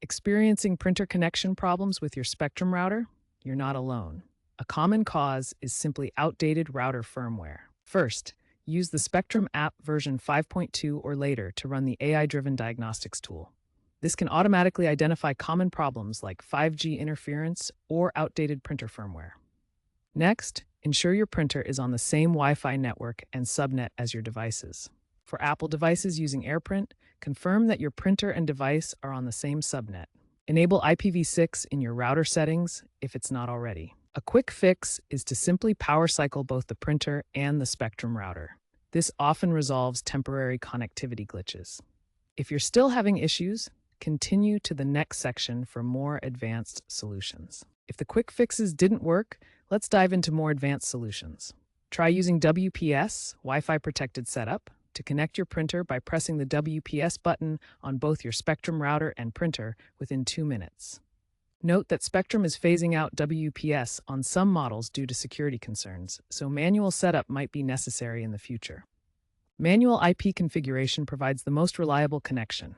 Experiencing printer connection problems with your Spectrum router? You're not alone. A common cause is simply outdated router firmware. First, use the Spectrum app version 5.2 or later to run the AI-driven diagnostics tool. This can automatically identify common problems like 5G interference or outdated printer firmware. Next, ensure your printer is on the same Wi-Fi network and subnet as your devices. For Apple devices using AirPrint, confirm that your printer and device are on the same subnet. Enable IPv6 in your router settings if it's not already. A quick fix is to simply power cycle both the printer and the Spectrum router. This often resolves temporary connectivity glitches. If you're still having issues, continue to the next section for more advanced solutions. If the quick fixes didn't work, let's dive into more advanced solutions. Try using WPS, Wi-Fi protected setup, to connect your printer by pressing the WPS button on both your Spectrum router and printer within 2 minutes. Note that Spectrum is phasing out WPS on some models due to security concerns, so manual setup might be necessary in the future. Manual IP configuration provides the most reliable connection.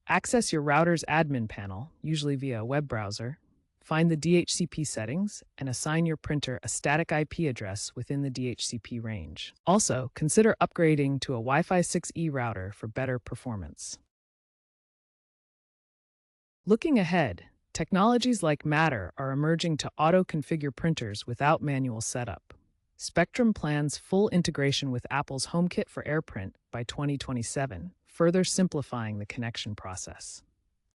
Access your router's admin panel, usually via a web browser, find the DHCP settings, and assign your printer a static IP address within the DHCP range. Also, consider upgrading to a Wi-Fi 6E router for better performance. Looking ahead, technologies like Matter are emerging to auto-configure printers without manual setup. Spectrum plans full integration with Apple's HomeKit for AirPrint by 2027, further simplifying the connection process.